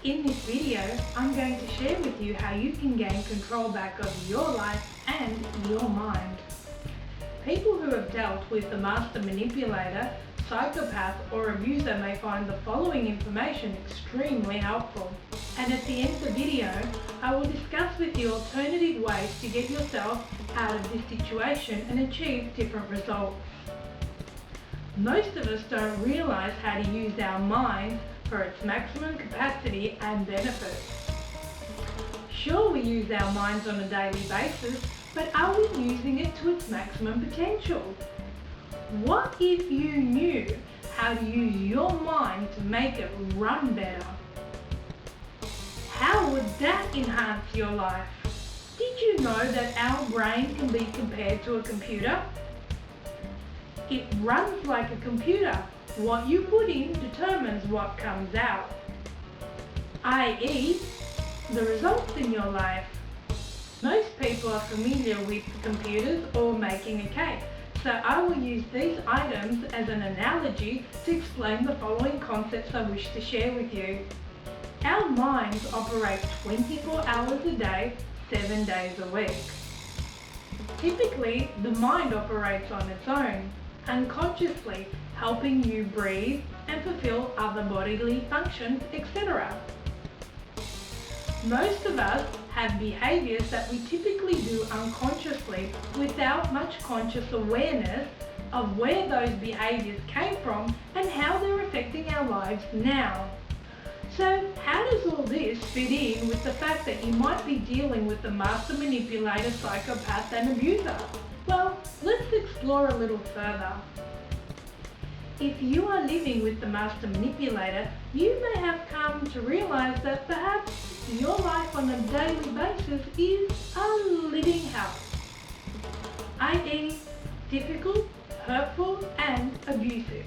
In this video, I'm going to share with you how you can gain control back of your life and your mind. People who have dealt with the master manipulator, psychopath or abuser may find the following information extremely helpful. And at the end of the video, I will discuss with you alternative ways to get yourself out of this situation and achieve different results. Most of us don't realise how to use our mind for its maximum capacity and benefits. Sure, we use our minds on a daily basis, but are we using it to its maximum potential? What if you knew how to use your mind to make it run better? How would that enhance your life? Did you know that our brain can be compared to a computer? It runs like a computer. What you put in determines what comes out, i.e., the results in your life. Most people are familiar with computers or making a cake, so I will use these items as an analogy to explain the following concepts I wish to share with you. Our minds operate 24 hours a day, 7 days a week. Typically, the mind operates on its own, unconsciously, helping you breathe and fulfill other bodily functions, etc. Most of us have behaviours that we typically do unconsciously without much conscious awareness of where those behaviours came from and how they're affecting our lives now. So how does all this fit in with the fact that you might be dealing with the master manipulator, psychopath and abuser? Well, let's explore a little further. If you are living with the master manipulator, you may have come to realise that perhaps your life on a daily basis is a living hell, i.e. difficult, hurtful and abusive.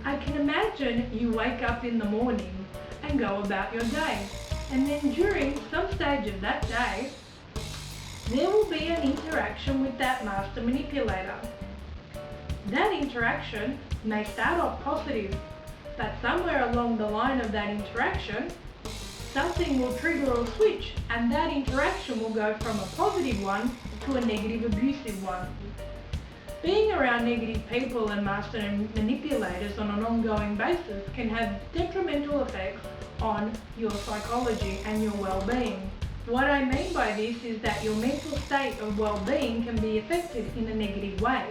I can imagine you wake up in the morning and go about your day, and then during some stage of that day, there will be an interaction with that master manipulator. That interaction may start off positive, but somewhere along the line of that interaction, something will trigger a switch and that interaction will go from a positive one to a negative abusive one. Being around negative people and master manipulators on an ongoing basis can have detrimental effects on your psychology and your well-being. What I mean by this is that your mental state of well-being can be affected in a negative way.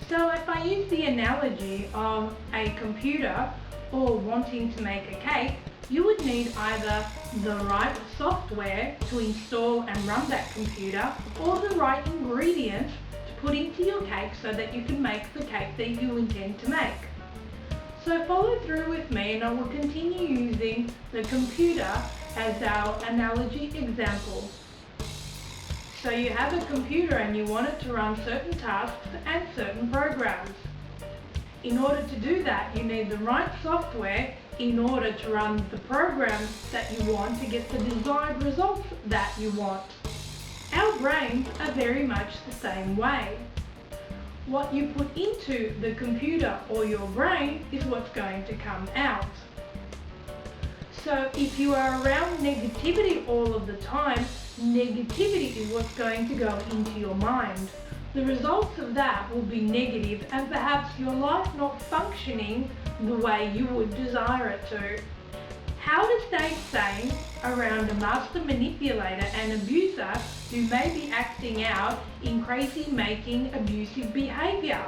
So if I use the analogy of a computer or wanting to make a cake, you would need either the right software to install and run that computer or the right ingredients to put into your cake so that you can make the cake that you intend to make. So follow through with me and I will continue using the computer as our analogy example. So you have a computer and you want it to run certain tasks and certain programs. In order to do that, you need the right software in order to run the programs that you want to get the desired results that you want. Our brains are very much the same way. What you put into the computer or your brain is what's going to come out. So if you are around negativity all of the time, negativity is what's going to go into your mind. The results of that will be negative and perhaps your life not functioning the way you would desire it to. How to stay sane around a master manipulator and abuser who may be acting out in crazy making abusive behaviour?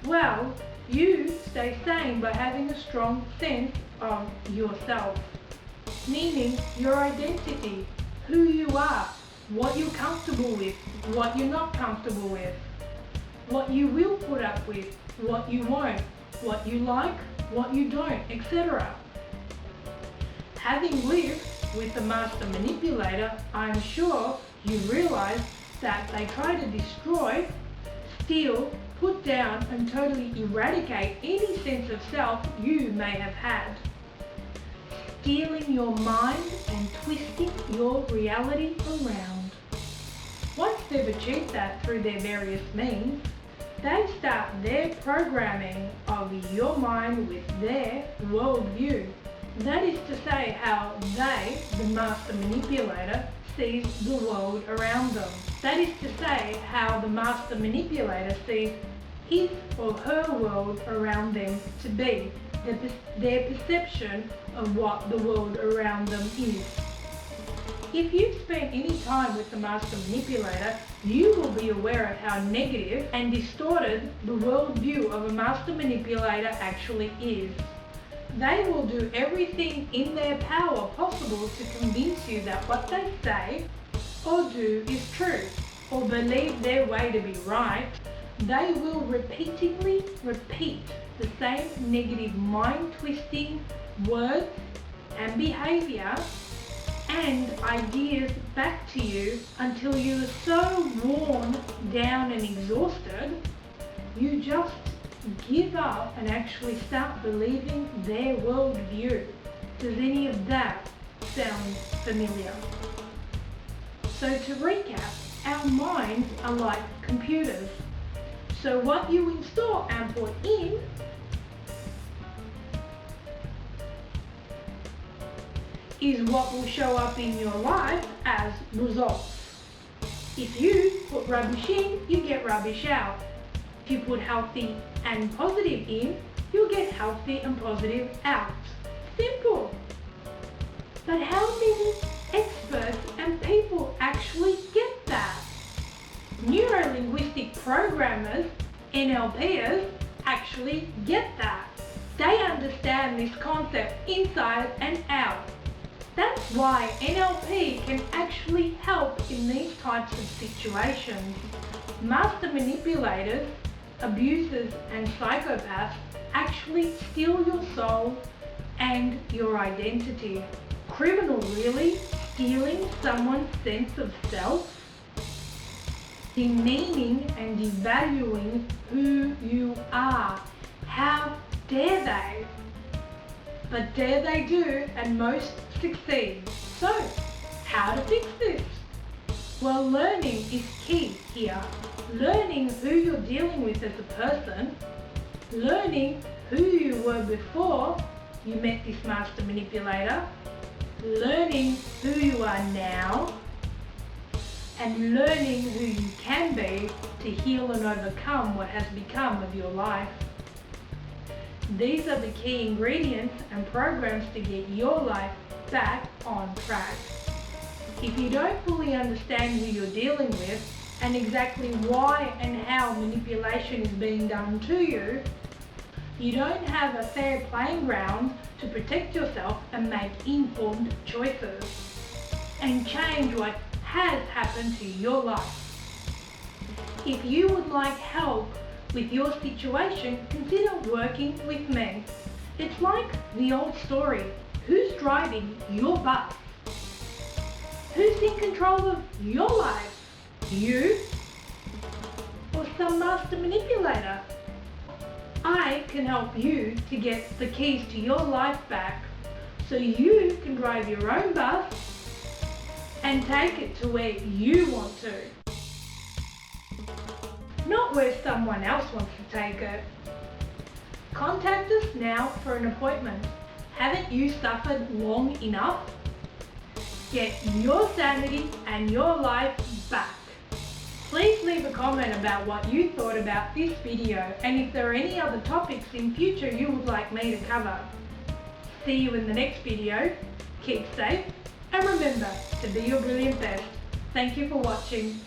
Well, you stay sane by having a strong sense of yourself, meaning your identity, who you are, what you're comfortable with, what you're not comfortable with, what you will put up with, what you won't, what you like, what you don't, etc. Having lived with the master manipulator, I'm sure you realize that they try to destroy, steal, put down and totally eradicate any sense of self you may have had. Stealing your mind and twisting your reality around. Once they've achieved that through their various means, they start their programming of your mind with their worldview. That is to say how they, the master manipulator, sees the world around them. That is to say how the master manipulator sees his or her world around them to be, their perception of what the world around them is. If you've spent any time with the master manipulator, you will be aware of how negative and distorted the worldview of a master manipulator actually is. They will do everything in their power possible to convince you that what they say or do is true, or believe their way to be right. They will repeatedly repeat the same negative mind-twisting words and behaviour and ideas back to you until you are so worn down and exhausted, you just give up and actually start believing their worldview. Does any of that sound familiar? So to recap, our minds are like computers. So what you install and put in is what will show up in your life as results. If you put rubbish in, you get rubbish out. If you put healthy and positive in, you'll get healthy and positive out. Simple. But how many experts and people actually get that? Neuro-linguistic programmers, NLPers, actually get that. They understand this concept inside and out. That's why NLP can actually help in these types of situations. Master manipulators, abusers and psychopaths actually steal your soul and your identity. Criminal, really? Stealing someone's sense of self? Demeaning and devaluing who you are. How dare they? But dare they do, and most succeed. So, how to fix this? Well, learning is key here. Learning who you're dealing with as a person, learning who you were before you met this master manipulator, learning who you are now, and learning who you can be to heal and overcome what has become of your life. These are the key ingredients and programs to get your life back on track. If you don't fully understand who you're dealing with and exactly why and how manipulation is being done to you, you don't have a fair playing ground to protect yourself and make informed choices and change what has happened to your life. If you would like help with your situation, consider working with me. It's like the old story, who's driving your bus? Who's in control of your life? You or some master manipulator? I can help you to get the keys to your life back so you can drive your own bus and take it to where you want to. Not where someone else wants to take it. Contact us now for an appointment. Haven't you suffered long enough? Get your sanity and your life back. Please leave a comment about what you thought about this video and if there are any other topics in future you would like me to cover. See you in the next video. Keep safe and remember to be your brilliant best. Thank you for watching.